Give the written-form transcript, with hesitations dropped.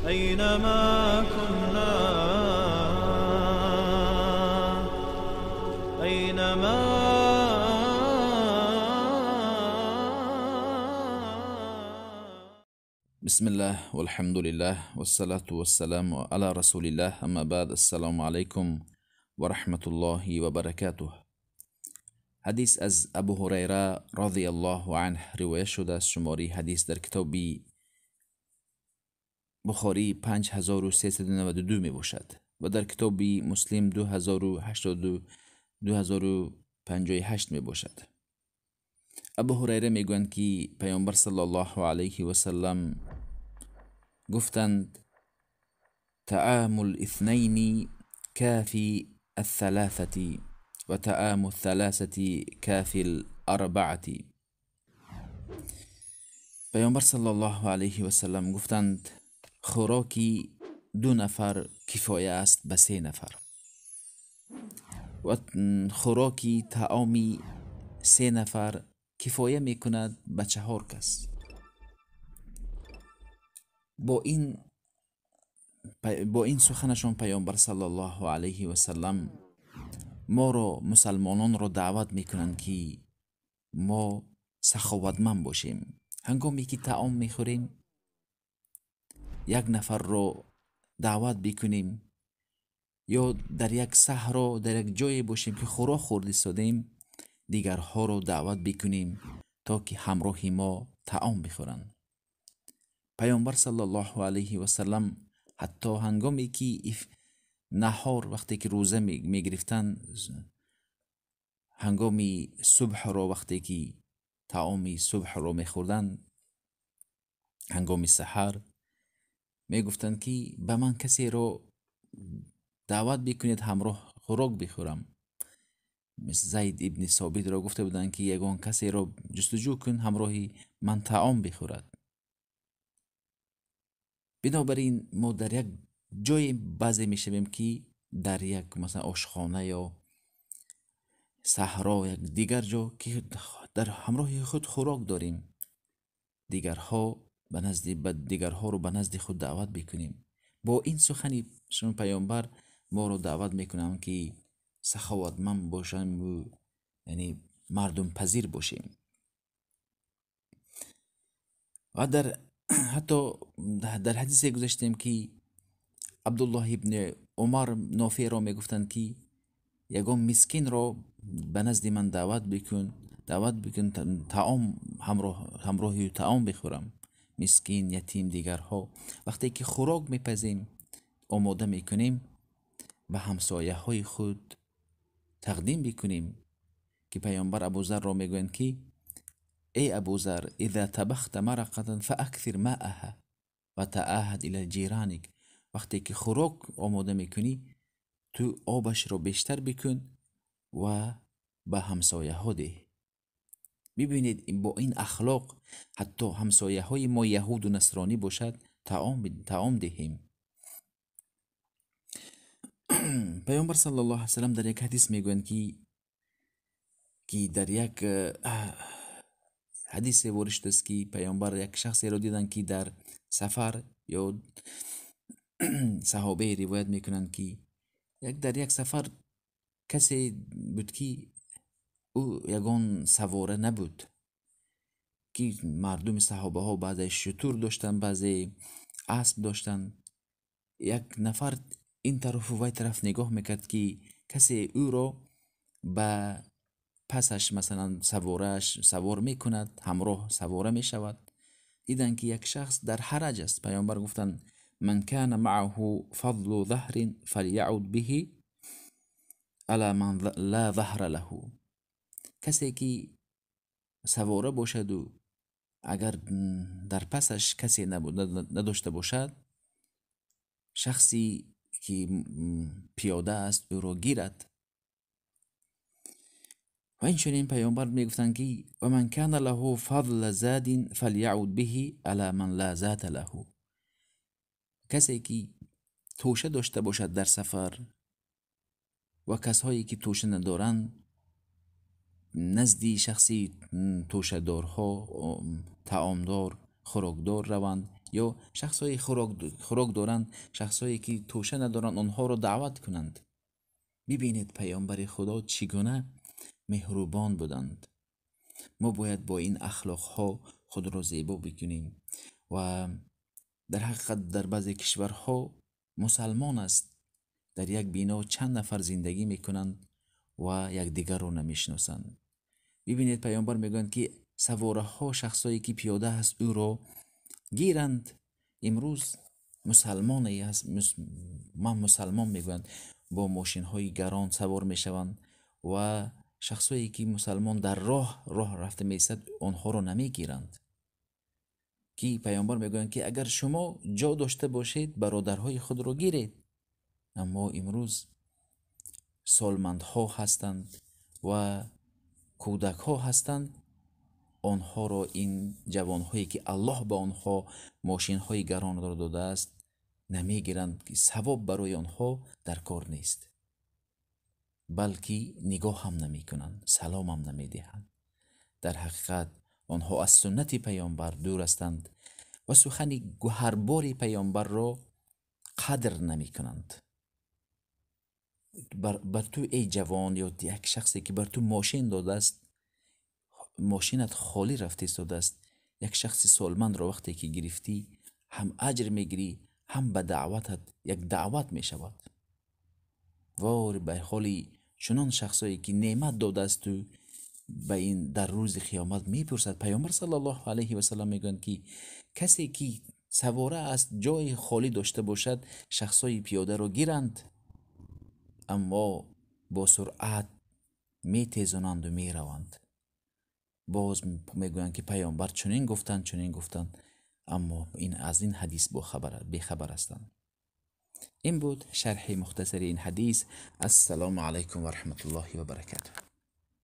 أينما كنا أينما بسم الله والحمد لله والصلاة والسلام على رسول الله اما بعد. السلام عليكم ورحمة الله وبركاته. حدیث از ابو هریره رضی الله عنه روایت شده است. شماره حدیث در کتابی بخاری 5392 می باشد و در کتابی مسلم 2058 می باشد. ابو هریره می گویند که پیامبر صلی الله علیه و سلم گفتند طعام الاثنين كافي الثلاثة و طعام الثلاثة كافي الأربعة. پیامبر صلی الله علیه و سلم گفتند خوراکی 2 نفر کفایه است به 3 نفر و خوراکی طعامی 3 نفر کفایه می کند به 4 کس. با این سخنشون پیامبر صلی الله علیه و سلم ما رو مسلمانان رو دعوت میکنند که ما سخاوتمند باشیم. هنگامی که طعام میخوریم 1 نفر رو دعوت بکنیم یا در یک صحرا در یک جایی باشیم که خوراک خورده سادیم، دیگرها رو دعوت بکنیم تا که همراه ما طعام بخورند. پیامبر صلی الله علیه و سلم حتی هنگامی که نهار وقتی که روزه می گرفتن، هنگامی صبح رو وقتی که طعام صبح رو می خوردن، هنگامی سحر می گفتند که به من کسی رو دعوت بکنید همراه خوراک بخورم. مثل زید ابن ثابت را گفته بودند که یگان کسی رو جستجو کن همراهی من طعام بخورد. بنابراین ما در یک جای بعضی می شویم که در یک مثلا آشخانه یا صحرا یک دیگر جا که در همراه خود خوراک داریم، دیگرها رو به نزد خود دعوت بکنیم. با این سخنی شما پیامبر ما رو دعوت میکنم که سخاوتمند باشیم و یعنی مردم پذیر باشیم. و حتی در حدیثی گذاشتیم که عبدالله ابن عمر نافع را میگفتند که یگان مسکین را به نزد من دعوت بکن طعام همراهی طعام بخورم. مسکین، یتیم، دیگرها وقتی که خوراک میپزیم آماده میکنیم به همسایه های خود تقدیم بکنیم که پیامبر ابوذر را میگویند که ای ابوذر اذا طبخت مرقه فاکثر ماءها و تعاهد الى جیرانک. وقتی که خوراک آماده میکنی تو آبش رو بیشتر بکن و به همسایه ها ده. ببینید با این اخلاق حتی همسایه های ما یهود و نصرانی باشد طعام دهیم. پیامبر صلی الله علیه و سلم در یک حدیث میگویند که در یک حدیث ورشته است که پیامبر یک شخصی را دیدن که در سفر یا صحابه روایت میکنند که در یک سفر کسی بود که او یگان سواره نبود، که مردم صحابه ها بعضی شتور داشتن، بعضی اسب داشتن. یک نفر این طرف و وی طرف نگاه میکرد که کسی او را به پسش مثلا سوار میکند، همراه سواره میشود. دیدن که یک شخص در حرج است. پیامبر گفتن من کان معه فضل ظهر فلیعود به علی من لا ظهر له. کسی که سواره باشد و اگر در پسش کسی نداشته باشد، شخصی که پیاده است او را گیرد. و این چنین پیامبر میگفتند که و من کان له فضل زاد فلیعود به علی من لا ذات له. کسی که توشه داشته باشد در سفر و کسایی که توشه ندارند نزدی شخصی توشه دارها، طعامدار، خوراکدار روند یا شخصای خوراک دارند، شخصایی که توشه ندارند آنها رو دعوت کنند. ببینید پیامبر خدا چگونه مهربان بودند. ما باید با این اخلاق ها خود را زیبا بکنیم. و در حقیقت در بعضی کشورها مسلمان است، در یک بینا چند نفر زندگی میکنند و یک دیگر رو نمیشناسند. ببینید پیامبر میگویند که سواره ها، شخصایی که پیاده هست او رو گیرند. امروز مسلمانی هست، من مسلمان میگویند، با ماشین های گران سوار میشوند و شخصایی که مسلمان در راه رفته میسد آنها رو نمیگیرند. که پیامبر میگویند که اگر شما جا داشته باشید برادرهای خود رو گیرید. اما امروز سالمندها هستند و کودک ها هستند، آنها را این جوانهایی که الله به آنها ماشین های گران را داده است نمیگیرند، که ثواب برای آنها در کار نیست، بلکه نگاه هم نمی کنند، سلام هم نمی دهند. در حقیقت آنها از سنت پیامبر دور هستند و سخن گوهربار پیامبر را قدر نمی کنند. بر تو ای جوان یا یک شخصی که بر تو ماشین داده است، ماشینت خالی رفته ایستاده است، یک شخص سالمند را وقتی که گرفتی هم اجر میگیری، هم به دعوتت یک دعوت می شود. وار به حالی چنان شخصایی که نعمت داده است تو به این در روز قیامت میپرسد. پیامبر صلی الله علیه و سلم میگویند که کسی که سواره است جای خالی داشته باشد، شخصای پیاده رو گیرند، اما با سرعت میتیزانند و میروند. باز میگویند که پیامبر چنین گفتند، اما این از این حدیث بخبر هستند. این بود شرح مختصر این حدیث. السلام علیکم و رحمت الله و برکاته.